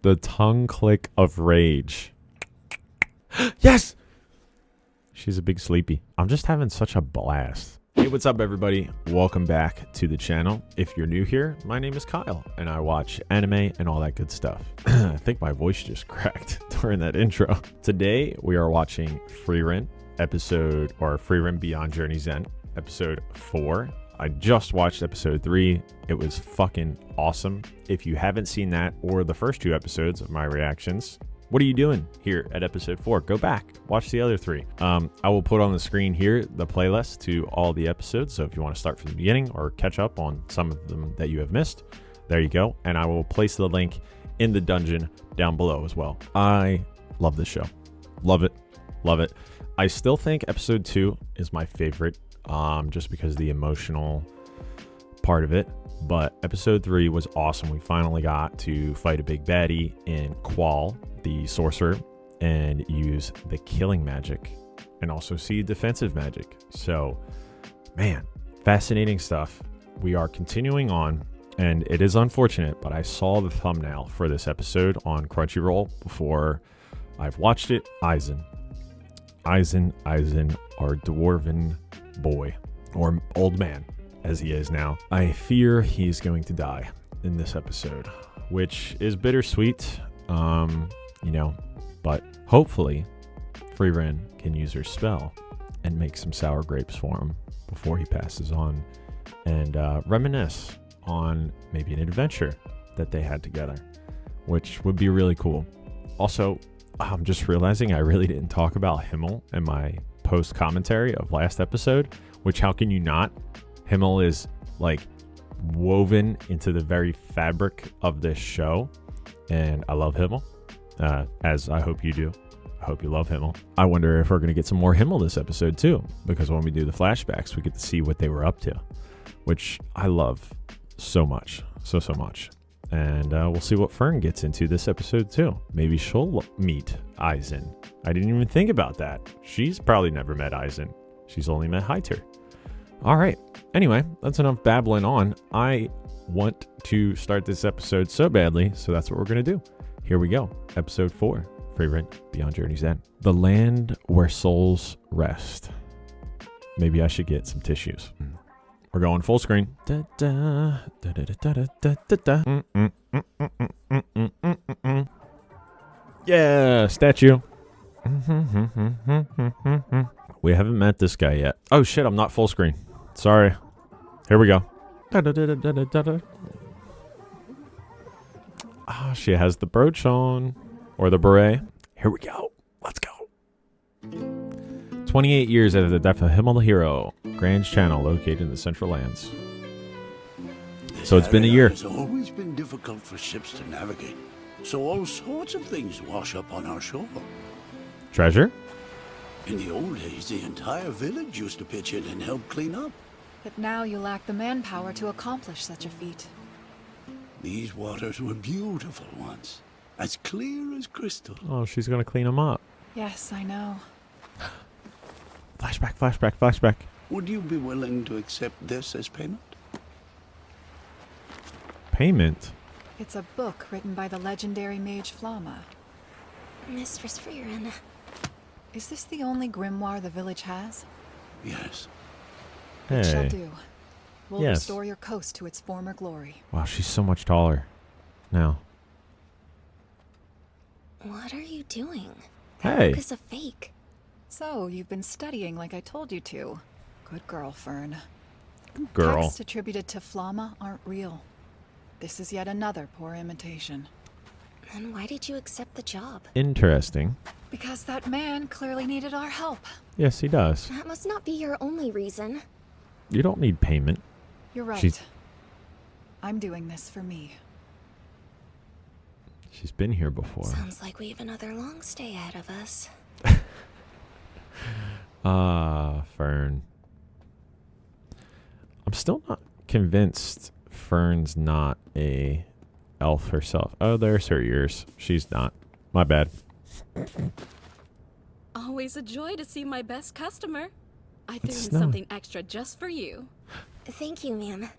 The tongue click of rage. Yes! She's a big sleepy. I'm just having such a blast. Hey, what's up, everybody? Welcome back to the channel. If you're new here, my name is Kyle, and I watch anime and all that good stuff. I think my voice just cracked during that intro. Today, we are watching Frieren, Frieren Beyond Journey's End, episode 4. I just watched episode 3. It was fucking awesome. If you haven't seen that or the first 2 episodes of my reactions, what are you doing here at episode 4? Go back, watch the other 3. I will put on the screen here the playlist to all the episodes. So if you want to start from the beginning or catch up on some of them that you have missed, there you go. And I will place the link in the dungeon down below as well. I love this show. Love it. Love it. I still think episode 2 is my favorite, just because of the emotional part of it. But episode 3 was awesome. We finally got to fight a big baddie in Qual, the sorcerer, and use the killing magic and also see defensive magic. So, man, fascinating stuff. We are continuing on, and it is unfortunate, but I saw the thumbnail for this episode on Crunchyroll before I've watched it. Eisen, our dwarven boy, or old man as he is now. I fear he's going to die in this episode, which is bittersweet, but hopefully Frieren can use her spell and make some sour grapes for him before he passes on, and reminisce on maybe an adventure that they had together, which would be really cool. Also, I'm just realizing I really didn't talk about Himmel in my post commentary of last episode, which how can you not? Himmel is like woven into the very fabric of this show, and I love Himmel, as I hope you do. I hope you love Himmel. I wonder if we're going to get some more Himmel this episode too, because when we do the flashbacks, we get to see what they were up to, which I love so much, so much. And we'll see what Fern gets into this episode too. Maybe she'll meet Eisen. I didn't even think about that. She's probably never met Eisen. She's only met Hyter. All right. Anyway, that's enough babbling on. I want to start this episode so badly, so that's what we're going to do. Here we go. Episode 4, Frieren Beyond Journey's End. The land where souls rest. Maybe I should get some tissues. We're going full screen. Yeah, statue. We haven't met this guy yet. Oh shit, I'm not full screen. Sorry. Here we go. Ah, she has the brooch on. Or the beret. Here we go. Let's go. 28 years after the death of Himmel the Hero, Grand's Channel, located in the Central Lands. So it's been a year. It's always been difficult for ships to navigate, so all sorts of things wash up on our shore. Treasure? In the old days, the entire village used to pitch in and help clean up. But now you lack the manpower to accomplish such a feat. These waters were beautiful once, as clear as crystal. Oh, she's going to clean them up. Yes, I know. Flashback. Would you be willing to accept this as payment? Payment? It's a book written by the legendary mage Flamma. Mistress Frieren. Is this the only grimoire the village has? Yes. It shall Hey. do. We'll Yes. restore your coast to its former glory. Wow, she's so much taller now. What are you doing? Hey. That book is a fake. So, you've been studying like I told you to. Good girl, Fern. Girl. Texts attributed to Flamma aren't real. This is yet another poor imitation. Then why did you accept the job? Interesting. Because that man clearly needed our help. Yes, he does. That must not be your only reason. You don't need payment. You're right. She's- I'm doing this for me. She's been here before. Sounds like we have another long stay ahead of us. Fern. I'm still not convinced Fern's not a elf herself. Oh, there's her ears. She's not. My bad. Always a joy to see my best customer. I threw in snowing. something extra just for you. Thank you, ma'am.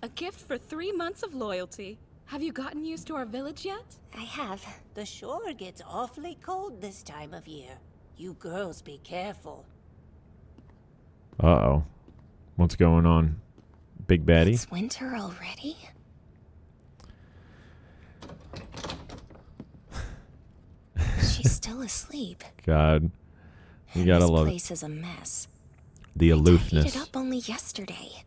A gift for 3 months of loyalty. Have you gotten used to our village yet? I have. The shore gets awfully cold this time of year. You girls be careful. Uh-oh. What's going on? Big baddie? It's winter already? She's still asleep. God. You And gotta this love it. place is a mess. The I tidied aloofness. it up only yesterday.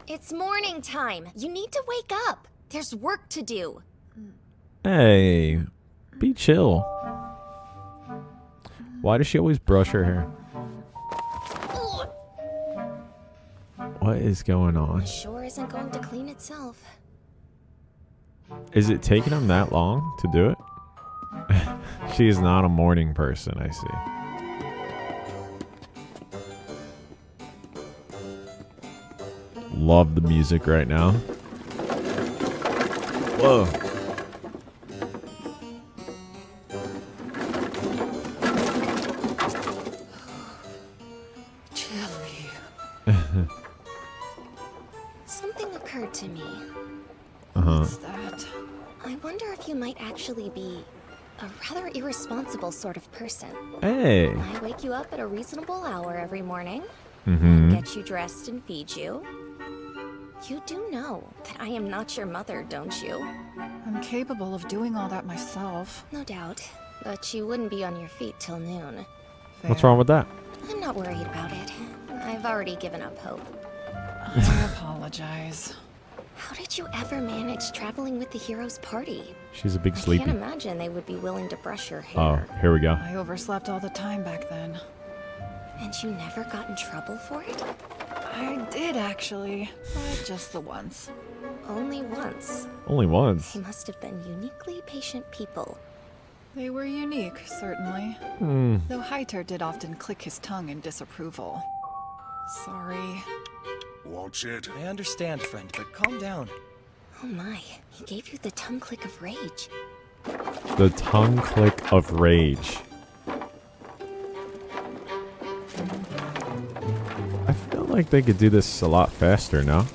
It's morning time. You need to wake up. There's work to do. Hey, be chill. Why does she always brush her hair? What is going on? The shore isn't going to clean itself. Is it taking him that long to do it? She is not a morning person, I see. Love the music right now. Whoa. Something occurred to me. Uh-huh. What's that? I wonder if you might actually be a rather irresponsible sort of person. Hey. I wake you up at a reasonable hour every morning, Mm-hmm. get you dressed and feed you. You do know that I am not your mother, don't you? I'm capable of doing all that myself. No doubt. But you wouldn't be on your feet till noon. What's wrong with that? I'm not worried about it. I've already given up hope. I apologize. How did you ever manage traveling with the heroes' party? She's a big I sleepy. can't imagine they would be willing to brush your Oh, hair. here we go. I overslept all the time back then. And you never got in trouble for it? I did actually, but just the once. Only once. Only once. They must have been uniquely patient people. They were unique, certainly. Hmm. Though Heiter did often click his tongue in disapproval. Sorry. Watch it. I understand, friend, but calm down. Oh my, he gave you the tongue click of rage. The tongue click of rage. I feel like they could do this a lot faster now.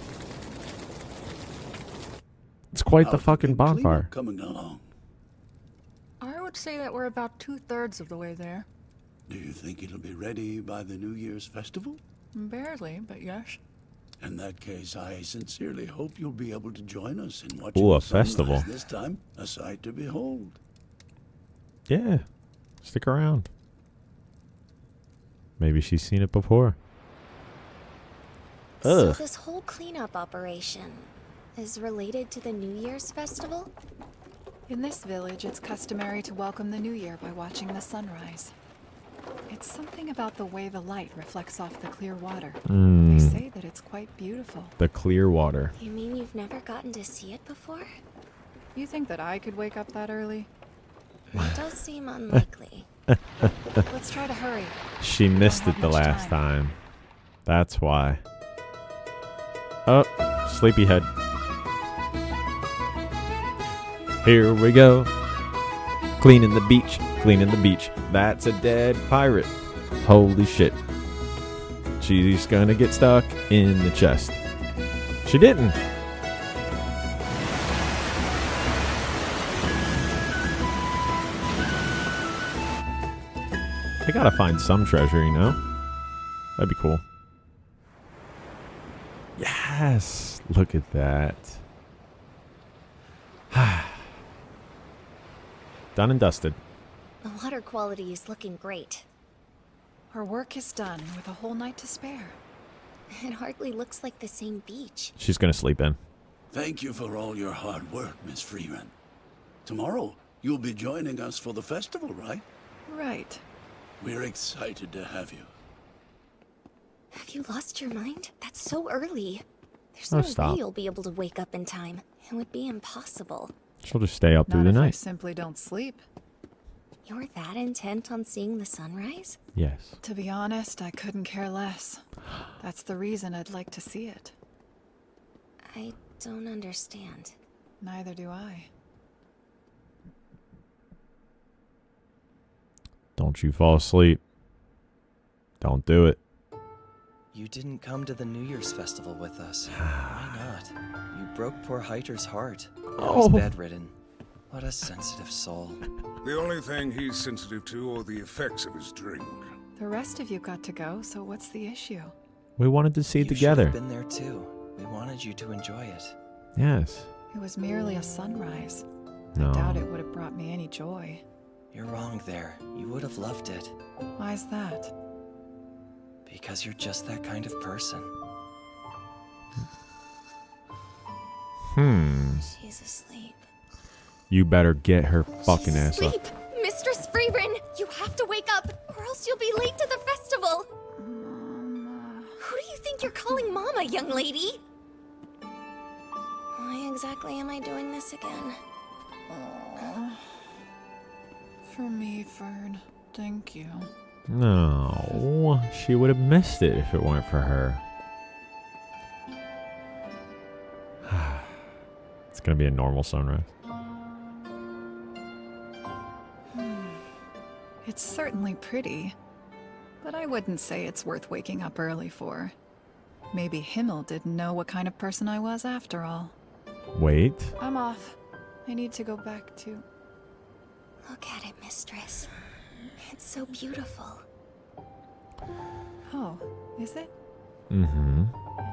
It's quite the How's fucking big cleanup bonfire. coming along? I would say that we're about 2/3 of the way there. Do you think it'll be ready by the New Year's festival? Barely, but yes. In that case, I sincerely hope you'll be able to join us in watching Ooh, a the sunrise festival. this time. A sight to behold. Yeah. Stick around. Maybe she's seen it before. So Ugh. this whole cleanup operation is related to the New Year's festival? In this village, it's customary to welcome the new year by watching the sunrise. It's something about the way the light reflects off the clear water. They say that it's quite beautiful. The clear water. You mean you've never gotten to see it before? You think that I could wake up that early? It does seem unlikely. Let's try to hurry. She missed have it the much last time. time. That's why. Oh, sleepyhead. Here we go. Cleaning the beach. Cleaning the beach. That's a dead pirate. Holy shit. She's gonna get stuck in the chest. She didn't. I gotta find some treasure, you know? That'd be cool. Yes! Look at that. Done and dusted. The water quality is looking great. Our work is done with a whole night to spare. It hardly looks like the same beach. She's gonna sleep in. Thank you for all your hard work, Miss Frieren. Tomorrow, you'll be joining us for the festival, right? Right. We're excited to have you. Have you lost your mind? That's so early. There's Oh, no stop. way you'll be able to wake up in time. It would be impossible. She'll just stay up through Not the if I night. simply don't sleep. You're that intent on seeing the sunrise? Yes. To be honest, I couldn't care less. That's the reason I'd like to see it. I don't understand. Neither do I. Don't you fall asleep. Don't do it. You didn't come to the New Year's festival with us. Why not? You broke poor Heiter's heart. Oh. He's bedridden. What a sensitive soul. The only thing he's sensitive to are the effects of his drink. The rest of you got to go, so what's the issue? We wanted to see it You should together. have been there too. We wanted you to enjoy it. Yes. It was merely a sunrise. No. I doubt it would have brought me any joy. You're wrong there. You would have loved it. Why's that? Because you're just that kind of person. She's asleep. You better get her fucking ass up. Sleep! Mistress Frieren! You have to wake up, or else you'll be late to the festival! Mama. Who do you think you're calling Mama, young lady? Why exactly am I doing this again? For me, Fern. Thank you. No, she would have missed it if it weren't for her. It's gonna be a normal sunrise. It's certainly pretty, but I wouldn't say it's worth waking up early for. Maybe Himmel didn't know what kind of person I was after all. Wait. I'm off. I need to go back to... Look at it, mistress. It's so beautiful. Oh, is it? Mm-hmm.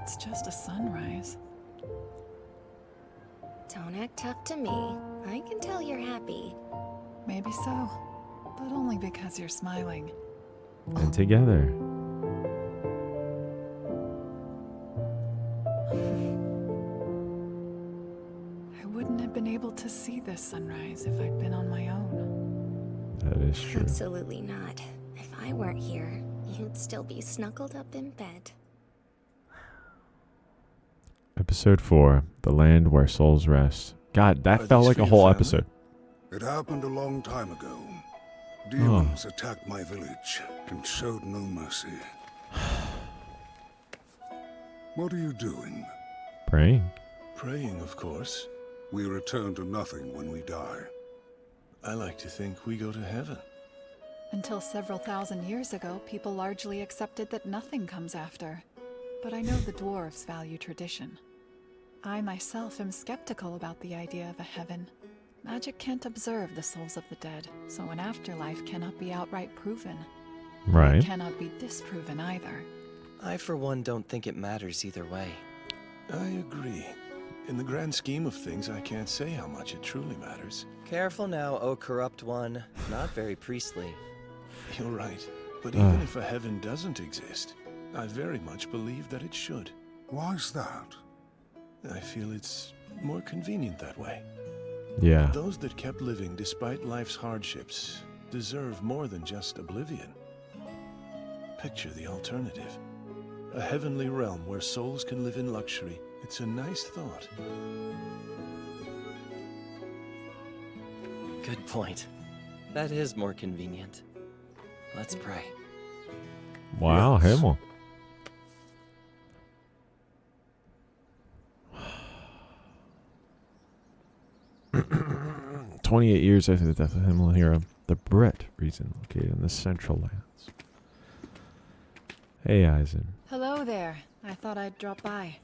It's just a sunrise. Don't act tough to me. I can tell you're happy. Maybe so, but only because you're smiling. And together. I wouldn't have been able to see this sunrise if I'd been on my own. That is true. Absolutely not. If I weren't here, you'd still be snuggled up in bed. Episode 4, The Land Where Souls Rest. God, that Are felt these like for a your whole family? episode. It happened a long time ago. Demons attacked my village and showed no mercy. What are you doing? Praying. Praying, of course. We return to nothing when we die. I like to think we go to heaven. Until several thousand years ago, people largely accepted that nothing comes after. But I know the dwarves value tradition. I myself am skeptical about the idea of a heaven. Magic can't observe the souls of the dead, so an afterlife cannot be outright proven. Right. It cannot be disproven either. I, for one, don't think it matters either way. I agree. In the grand scheme of things, I can't say how much it truly matters. Careful now, oh corrupt one. Not very priestly. You're right. But even if a heaven doesn't exist, I very much believe that it should. Why's that? I feel it's more convenient that way. Yeah. Those that kept living despite life's hardships deserve more than just oblivion. Picture the alternative. A heavenly realm where souls can live in luxury. It's a nice thought. Good point. That is more convenient. Let's pray. Wow, Yes. Himmel. 28 years after the death of Himmel hero, the Brett region located in the Central Lands. Hey, Eisen. Hello there. I thought I'd drop by.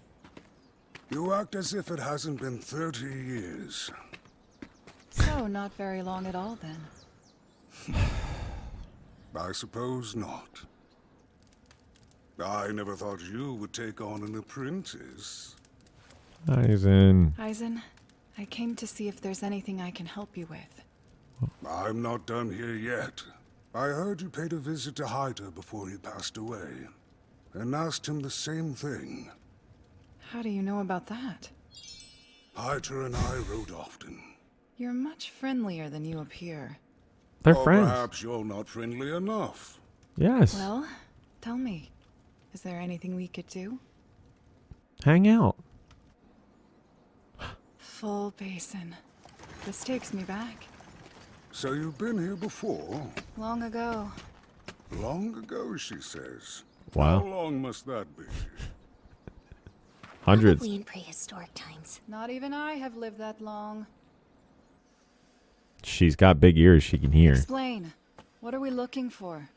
You act as if it hasn't been 30 years. So, not very long at all then. I suppose not. I never thought you would take on an apprentice. Eisen. Eisen, I came to see if there's anything I can help you with. I'm not done here yet. I heard you paid a visit to Hyder before he passed away, and asked him the same thing. How do you know about that? Hyder and I rode often. You're much friendlier than you appear. They're Or friends. perhaps you're not friendly enough. Yes. Well, tell me, is there anything we could do? Hang out. Full basin. This takes me back. So you've been here before? Long ago. Long ago, she says. Wow. How long must that be? Hundreds. Probably in prehistoric times. Not even I have lived that long. She's got big ears she can hear. Explain. What are we looking for?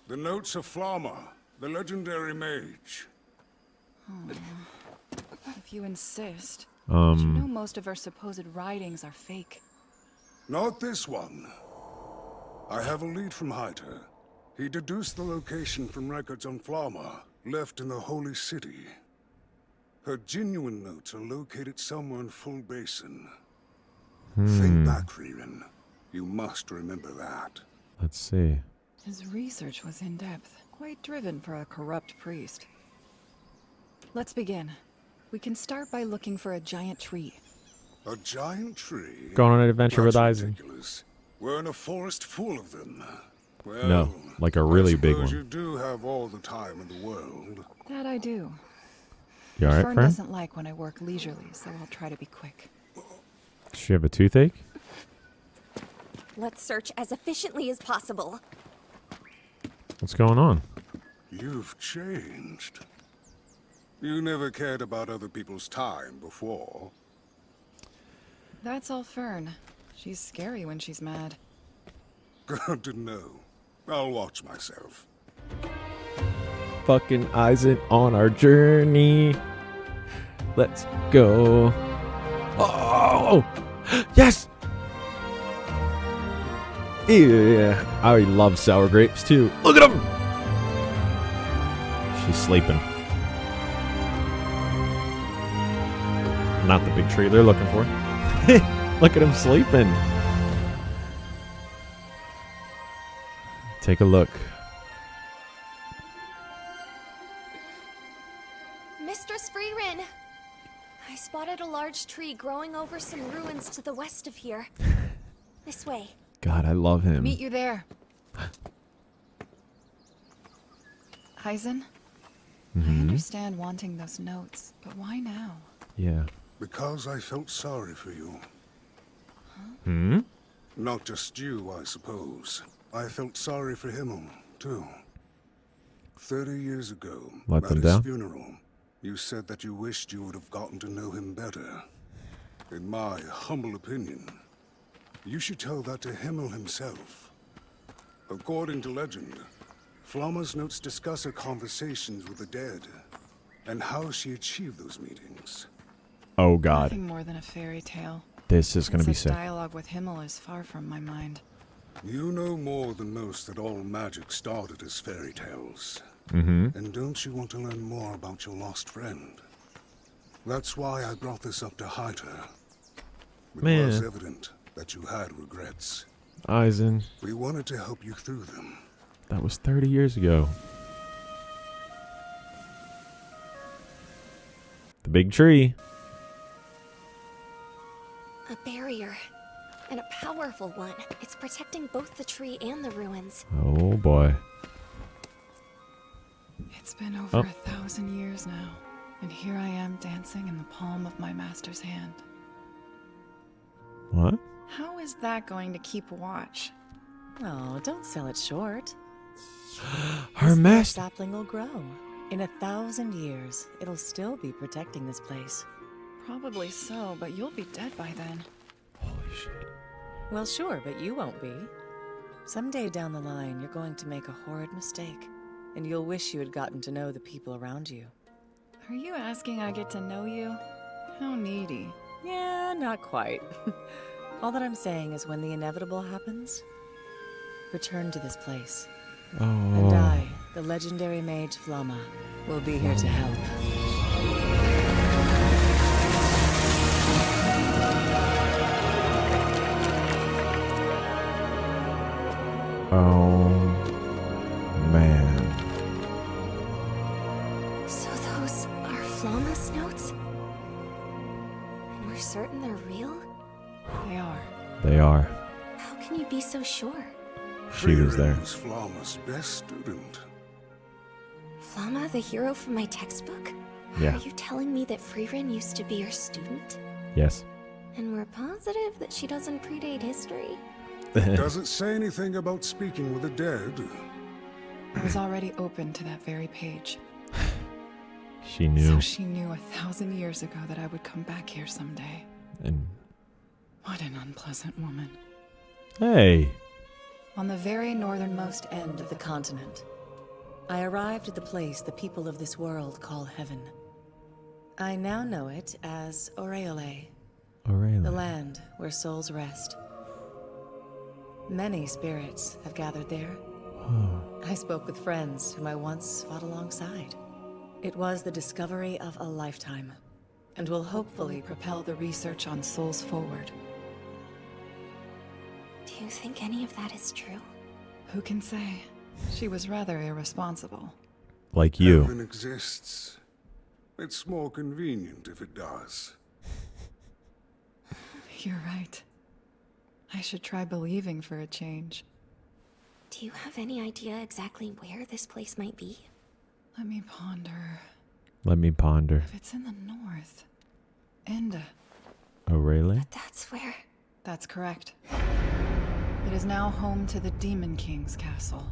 The notes of Flamma, the legendary mage. If you insist. But you know most of her supposed writings are fake. Not this one. I have a lead from Hyder. He deduced the location from records on Flama, left in the Holy City. Her genuine notes are located somewhere in Full Basin. Think back, Frieren. You must remember that. Let's see. His research was in-depth, quite driven for a corrupt priest. Let's begin. We can start by looking for a giant tree. A giant tree? Going on an adventure with That's Eisen. ridiculous. We're in a forest full of them. Well, No, like a really I big suppose one. You do have all the time in the world. That I do. You alright, Fern friend? doesn't like when I work leisurely, so I'll try to be quick. Does she have a toothache? Let's search as efficiently as possible. What's going on? You've changed. You never cared about other people's time before. That's all Fern. She's scary when she's mad. Good to know. I'll watch myself. Fucking Eisen on our journey. Let's go. Oh! Yes! Yeah, I love sour grapes too. Look at him! She's sleeping. Not the big tree they're looking for. Look at him sleeping. Take a look. Mistress Frieren! I spotted a large tree growing over some ruins to the west of here. This way. God, I love him. Meet you there. Eisen? I understand wanting those notes, but why now? Yeah. Because I felt sorry for you. Hmm? Not just you, I suppose. I felt sorry for Himmel, too. 30 years ago, Let at them his down? funeral, you said that you wished you would have gotten to know him better. In my humble opinion, you should tell that to Himmel himself. According to legend, Flama's notes discuss her conversations with the dead, and how she achieved those meetings. Oh God. Nothing more than a fairy tale. This is gonna be Such sick. dialogue with Himmel is far from my mind. You know more than most that all magic started as fairy tales. And don't you want to learn more about your lost friend? That's why I brought this up to Hyder. It was Man. evident that you had regrets. Eisen. We wanted to help you through them. That was 30 years ago. The big tree. A barrier. And a powerful one. It's protecting both the tree and the ruins. Oh boy. It's been over 1,000 years now, and here I am dancing in the palm of my master's hand. What? How is that going to keep watch? Oh, don't sell it short. Her This master. sapling will grow. In 1,000 years, it'll still be protecting this place. Probably so, but you'll be dead by then. Holy shit. Well, sure, but you won't be. Someday down the line, you're going to make a horrid mistake, and you'll wish you had gotten to know the people around you. Are you asking I get to know you? How needy. Yeah, not quite. All that I'm saying is when the inevitable happens, return to this place. Oh. And I, the legendary mage Flama, will be here to help. Oh. Man. So those are Flama's notes? And we're certain they're real? They are. They are. How can you be so sure? She was there. Frieren was Flama's best student. Flama, the hero from my textbook? Yeah. Are you telling me that Frieren used to be your student? Yes. And we're positive that she doesn't predate history? Does it say anything about speaking with the dead? I was already open to that very page. She knew. So she knew 1,000 years ago that I would come back here someday. And What an unpleasant woman. hey. On the very northernmost end Of the continent, I arrived at the place the people of this world call heaven. I now know it as Aureole, Aureole. the land where souls rest. Many spirits have gathered there. I spoke with friends whom I once fought alongside. It was the discovery of a lifetime, and will hopefully propel the research on souls forward. Do you think any of that is true? Who can say? She was rather irresponsible. Like you. Heaven exists. It's more convenient if it does. You're right. I should try believing for a change. Do you have any idea exactly where this place might be? Let me ponder. Let me ponder. If it's in the north. Enda. Aureole? That's where... That's correct. It is now home to the Demon King's castle.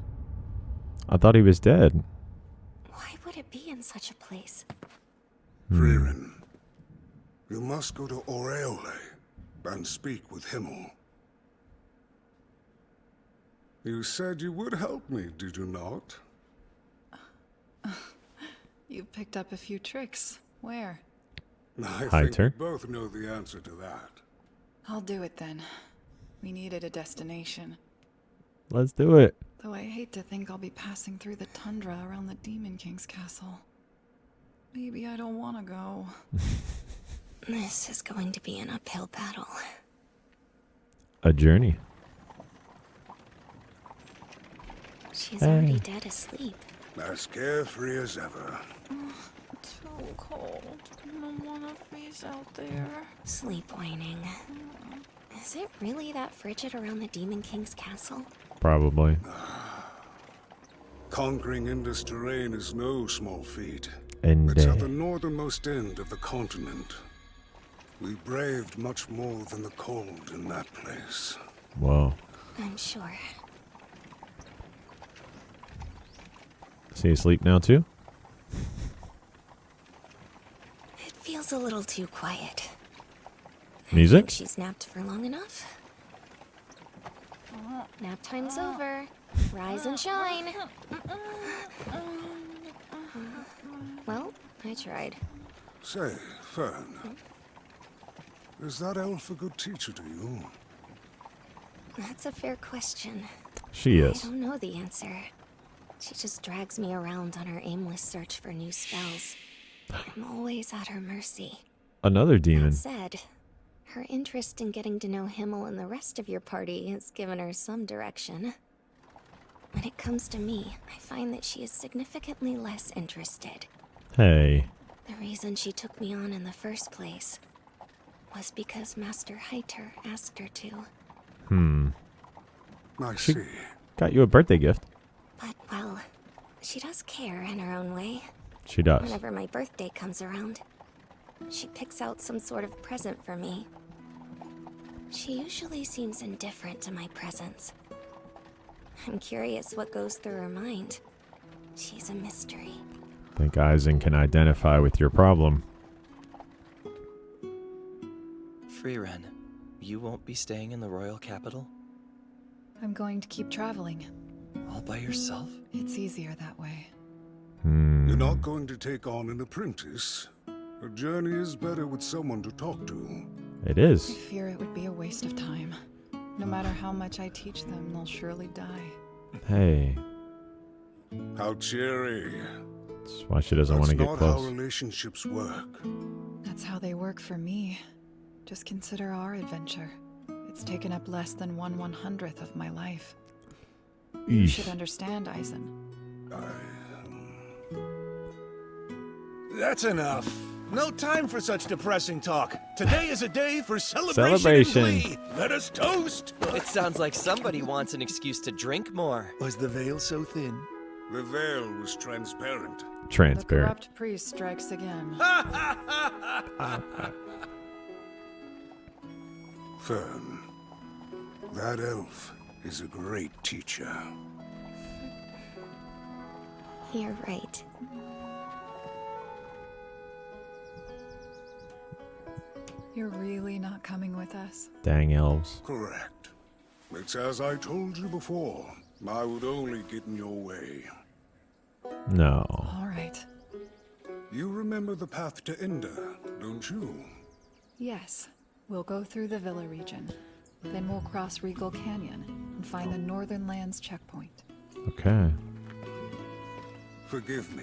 I thought he was dead. Why would it be in such a place? Frieren, you must go to Aureole and speak with Himmel. You said you would help me, did you not? You've picked up a few tricks. Where? I Hi, think Ter. we both know the answer to that. I'll do it then. We needed a destination. Let's do it. Though I hate to think I'll be passing through the tundra around the Demon King's castle. Maybe I don't want to go. This is going to be an uphill battle. A journey. She's already dead asleep. As carefree as ever. Too cold. I don't want to freeze out there. Sleep whining. Is it really that frigid around the Demon King's castle? Probably. Conquering Indus terrain is no small feat. And It's at the northernmost end of the continent. We braved much more than the cold in that place. whoa. I'm sure. Is he asleep now too? It feels a little too quiet. Music? I think she's napped for long enough. Nap time's over. Rise and shine. Well, I tried. Say, Fern, is that elf a good teacher to you? That's a fair question. She I is. don't know the answer. She just drags me around on her aimless search for new spells. I'm always at her mercy. Another demon. That said, her interest in getting to know Himmel and the rest of your party has given her some direction. When it comes to me, I find that she is significantly less interested. Hey. The reason she took me on in the first place was because Master Heiter asked her to. I She- see. Got you a birthday gift. But, well, she does care in her own way. She does. Whenever my birthday comes around, she picks out some sort of present for me. She usually seems indifferent to my presence. I'm curious what goes through her mind. She's a mystery. I think Eisen can identify with your problem. Frieren, you won't be staying in the royal capital? I'm going to keep traveling. All by yourself? It's easier that way. You're not going to take on an apprentice. A journey is better with someone to talk to. It I is. fear it would be a waste of time. No matter how much I teach them, they'll surely die. Hey. How cheery. That's why she doesn't want to get That's not how close. relationships work. That's how they work for me. Just consider our adventure. It's taken up less than 1/100th of my life. You should understand, Eisen. That's enough. No time for such depressing talk. Today is a day for Celebration. and glee. Let us toast. It sounds like somebody wants an excuse to drink more. Was the veil so thin? The veil was transparent. The Transparent. corrupt priest strikes again. Fern, that elf is a great teacher. You're right. You're really not coming with us? Dang elves. Correct. It's as I told you before. I would only get in your way. No. All right. You remember the path to Ender, don't you? Yes. We'll go through the Villa region. Then we'll cross Regal Canyon and find the Northern Lands checkpoint. Okay. Forgive me.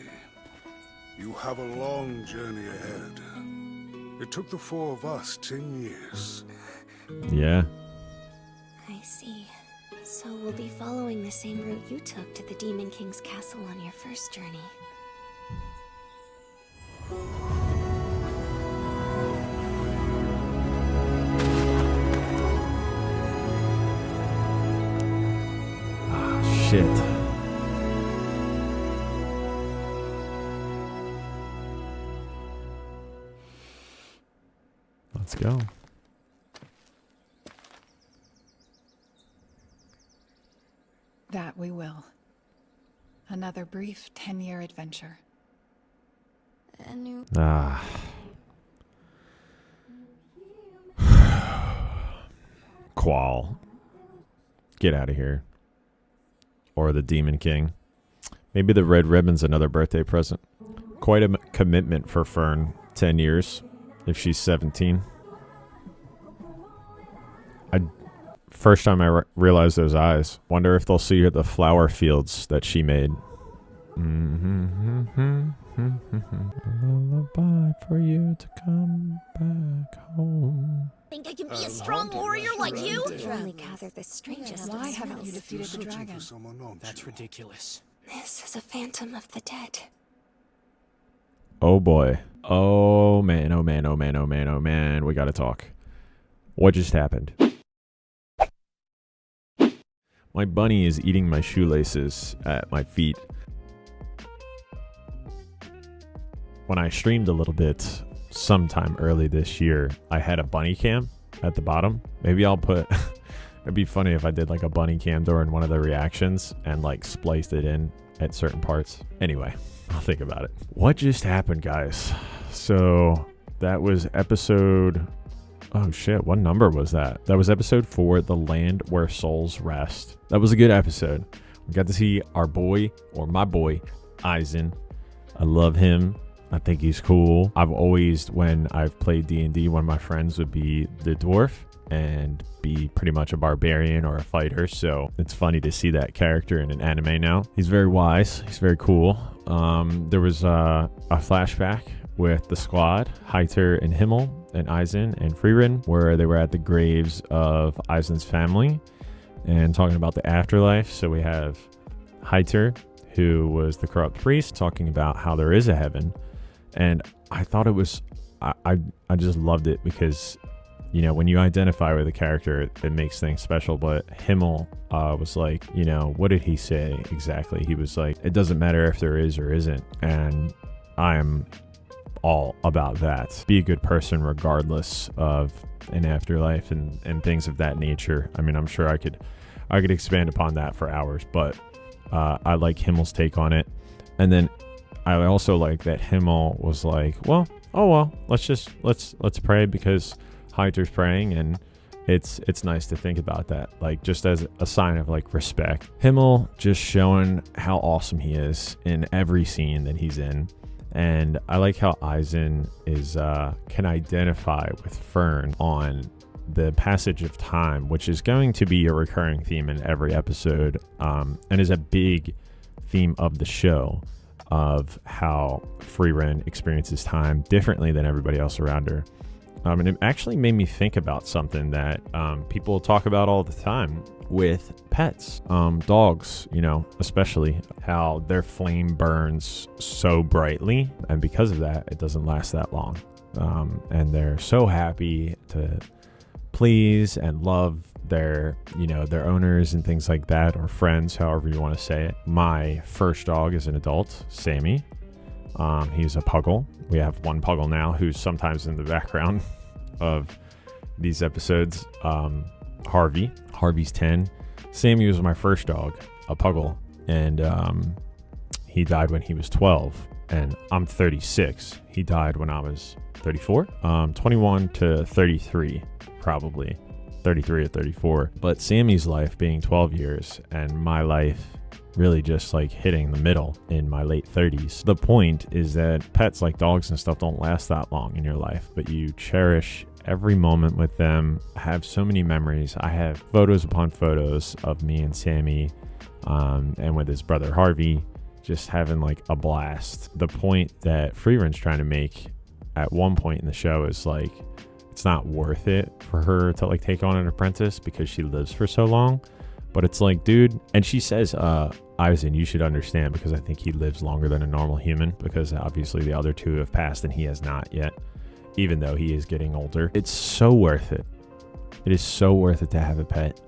You have a long journey ahead. It took the 4 of us 10 years. Yeah. I see. So we'll be following the same route you took to the Demon King's castle on your first journey. Ah, shit. Let's go. That we will. Another brief 10-year adventure. Ah. Qual. Get out of here. Or the Demon King. Maybe the red ribbon's another birthday present. Quite a commitment for Fern. 10 years. If she's 17. First time I realized those eyes. Wonder if they'll see the flower fields that she made. Lullaby for you to come back home. Think I can be a strong warrior like you? You've only gathered the strangest. Why of haven't you smells. defeated the dragon? That's ridiculous. This is a phantom of the dead. Oh boy. Oh man, oh man, oh man, oh man, oh man. We gotta talk. What just happened? My bunny is eating my shoelaces at my feet. When I streamed a little bit sometime early this year, I had a bunny cam at the bottom. Maybe I'll put... It'd be funny if I did like a bunny cam during one of the reactions and like spliced it in at certain parts. Anyway, I'll think about it. What just happened, guys? So that was episode... Oh shit, what number was that? That was episode 4, The Land Where Souls Rest. That was a good episode. We got to see our boy, or my boy, Eisen. I love him. I think he's cool. I've always, when I've played D&D, one of my friends would be the dwarf and be pretty much a barbarian or a fighter. So it's funny to see that character in an anime now. He's very wise. He's very cool. There was a flashback with the squad, Heiter and Himmel and Eisen and Frieren, where they were at the graves of Eisen's family and talking about the afterlife. So we have Heiter, who was the corrupt priest, talking about how there is a heaven. And I thought it was, I just loved it because, you know, when you identify with a character, it makes things special. But Himmel was like, you know, what did he say exactly? He was like, it doesn't matter if there is or isn't. And I am all about that. Be a good person regardless of an afterlife and things of that nature. I mean, I'm sure I could expand upon that for hours, but I like Himmel's take on it. And then I also like that Himmel was like, well, let's pray because Heiter's praying, and it's nice to think about that, like just as a sign of like respect. Himmel just showing how awesome he is in every scene that he's in. And I like how Eisen is can identify with Fern on the passage of time, which is going to be a recurring theme in every episode, and is a big theme of the show, of how Frieren experiences time differently than everybody else around her. And it actually made me think about something that people talk about all the time with pets, dogs, you know, especially how their flame burns so brightly, and because of that, it doesn't last that long. And they're so happy to please and love their, you know, their owners and things like that, or friends, however you want to say it. My first dog is an adult, Sammy. He's a puggle. We have one puggle now who's sometimes in the background of these episodes. Harvey's 10. Sammy was my first dog, a puggle, and he died when he was 12, and I'm 36. He died when I was 34, 21 to 33, probably 33 or 34. But Sammy's life being 12 years and my life really just like hitting the middle in my late 30s. The point is that pets like dogs and stuff don't last that long in your life, but you cherish every moment with them. I have so many memories. I have photos upon photos of me and Sammy and with his brother Harvey, just having like a blast. The point that Frieren's trying to make at one point in the show is like, it's not worth it for her to like take on an apprentice because she lives for so long. But it's like, dude, and she says, Eisen, you should understand, because I think he lives longer than a normal human, because obviously the other two have passed and he has not yet, even though he is getting older. It's so worth it. It is so worth it to have a pet,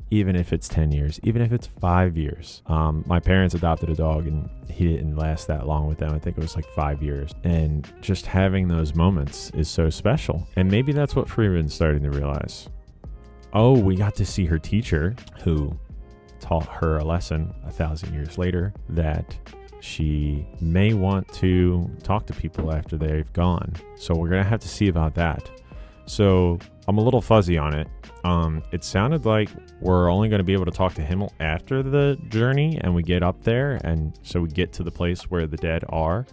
even if it's 10 years, even if it's 5 years. My parents adopted a dog and he didn't last that long with them. I think it was like 5 years. And just having those moments is so special. And maybe that's what Frieren's starting to realize. Oh, we got to see her teacher, who taught her a lesson 1,000 years later, that she may want to talk to people after they've gone. So we're going to have to see about that. So I'm a little fuzzy on it. It sounded like we're only going to be able to talk to him after the journey and we get up there. And so we get to the place where the dead are,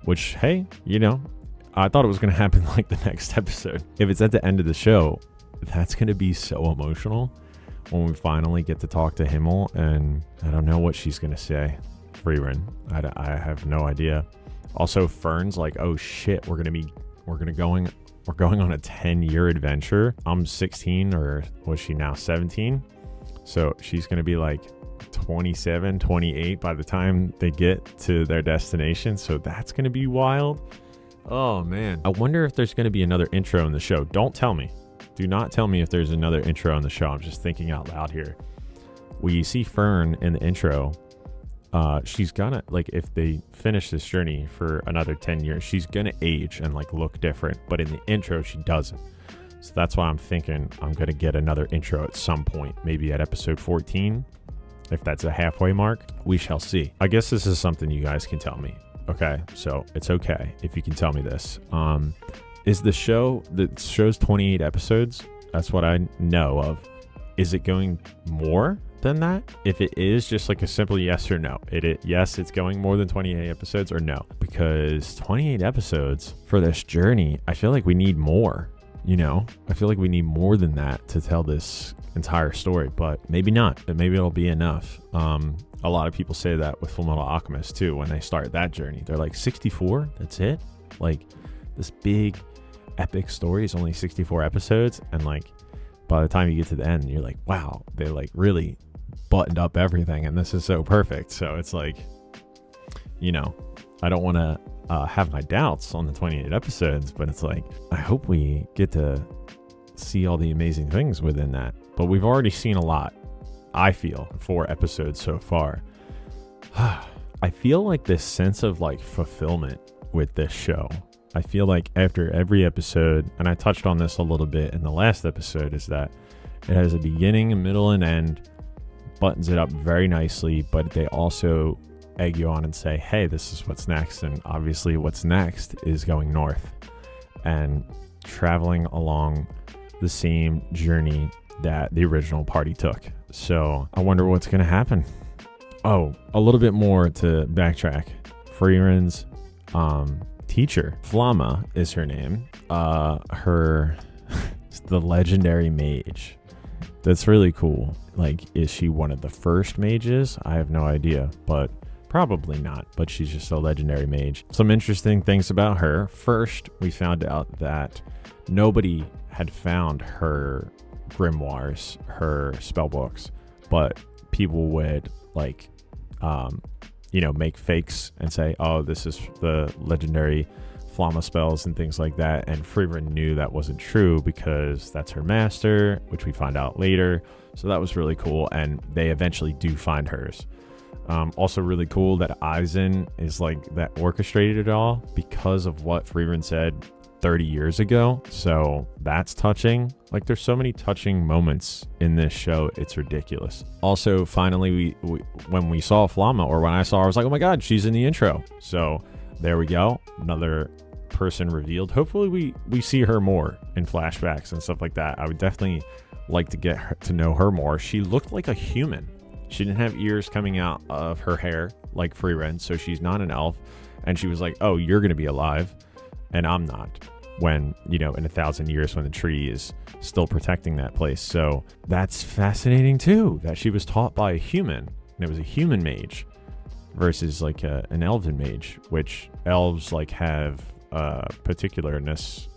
which, hey, you know, I thought it was going to happen like the next episode. If it's at the end of the show, that's going to be so emotional when we finally get to talk to Himmel, and I don't know what she's going to say. Frieren, I have no idea. Also, Fern's like, oh shit, we're going on a 10-year adventure. I'm 16, or was she now 17? So she's going to be like 27, 28 by the time they get to their destination. So that's going to be wild. Oh man. I wonder if there's going to be another intro in the show. Don't tell me. Do not tell me if there's another intro in the show. I'm just thinking out loud here. We see Fern in the intro. She's gonna, like, if they finish this journey for another 10 years, she's gonna age and like look different. But in the intro, she doesn't. So that's why I'm thinking I'm gonna get another intro at some point. Maybe at episode 14. If that's a halfway mark, we shall see. I guess this is something you guys can tell me. Okay, so it's okay if you can tell me this. Is the show's 28 episodes? That's what I know of. Is it going more than that? If it is, just like a simple yes or no. Yes, it's going more than 28 episodes, or no? Because 28 episodes for this journey, I feel like we need more, you know? I feel like we need more than that to tell this entire story, but maybe not. But maybe it'll be enough. A lot of people say that with Fullmetal Alchemist too. When they start that journey, they're like, 64? That's it? Like, this big epic story is only 64 episodes, and like by the time you get to the end, you're like, wow, they like really buttoned up everything, and this is so perfect. So it's like, you know, I don't want to have my doubts on the 28 episodes, but it's like, I hope we get to see all the amazing things within that. But we've already seen a lot, I feel, 4 episodes so far. I feel like this sense of like fulfillment with this show. I feel like after every episode, and I touched on this a little bit in the last episode, is that it has a beginning, a middle, and end, buttons it up very nicely, but they also egg you on and say, hey, this is what's next. And obviously what's next is going north and traveling along the same journey that the original party took. So I wonder what's going to happen. Oh, a little bit more to backtrack. Frieren's teacher, Flamma is her name. Her the legendary mage. That's really cool. Like, is she one of the first mages? I have no idea, but probably not. But she's just a legendary mage. Some interesting things about her. First, we found out that nobody had found her grimoires, her spell books, but people would like make fakes and say, oh, this is the legendary Flamma spells and things like that. And Frieren knew that wasn't true because that's her master, which we find out later. So that was really cool. And they eventually do find hers. Also really cool that Eisen is like that orchestrated it all because of what Frieren said 30 years ago. So that's touching. Like, there's so many touching moments in this show, it's ridiculous. Also, finally, we when we saw Flamma, or when I saw her, I was like, oh my god, she's in the intro. So there we go, another person revealed. Hopefully we see her more in flashbacks and stuff like that. I would definitely like to get her, to know her more. She looked like a human. She didn't have ears coming out of her hair like Frieren, so she's not an elf. And she was like, oh, you're going to be alive, and I'm not. When, you know, in 1,000 years when the tree is still protecting that place. So that's fascinating too, that she was taught by a human, and it was a human mage versus like an elven mage, which elves like have particularness.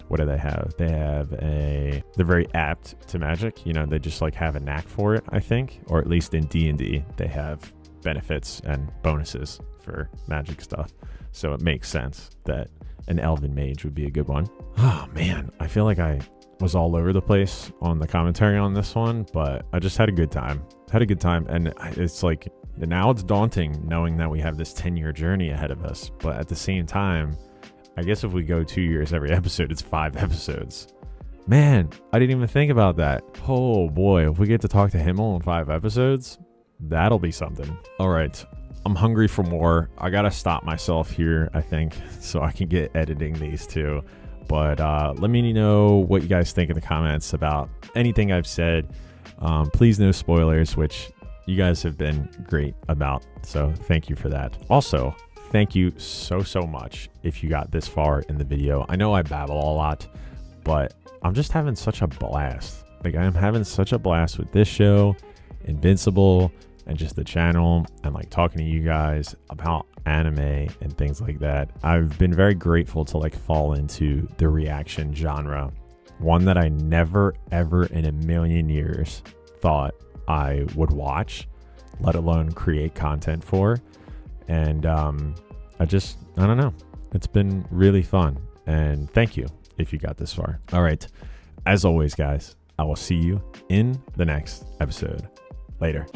What do they have? They have they're very apt to magic. You know, they just like have a knack for it, I think, or at least in D&D, they have benefits and bonuses for magic stuff. So it makes sense that an elven mage would be a good one. Oh man, I feel like I was all over the place on the commentary on this one, but I just had a good time. And it's like, now it's daunting knowing that we have this 10-year journey ahead of us, but at the same time, I guess if we go 2 years every episode, it's 5 episodes. Man, I didn't even think about that. Oh boy, if we get to talk to Himmel in 5 episodes, that'll be something. All right, I'm hungry for more. I gotta stop myself here, I think, so I can get editing these too. But let me know what you guys think in the comments about anything I've said. Please no spoilers, which you guys have been great about, so thank you for that. Also, thank you so much if you got this far in the video. I know I babble a lot, but I'm just having such a blast. Like, I'm having such a blast with this show, Invincible, and just the channel, and like talking to you guys about anime and things like that. I've been very grateful to like fall into the reaction genre, one that I never ever in a million years thought I would watch, let alone create content for. And I don't know, it's been really fun, and thank you if you got this far. All right, as always guys, I will see you in the next episode. Later.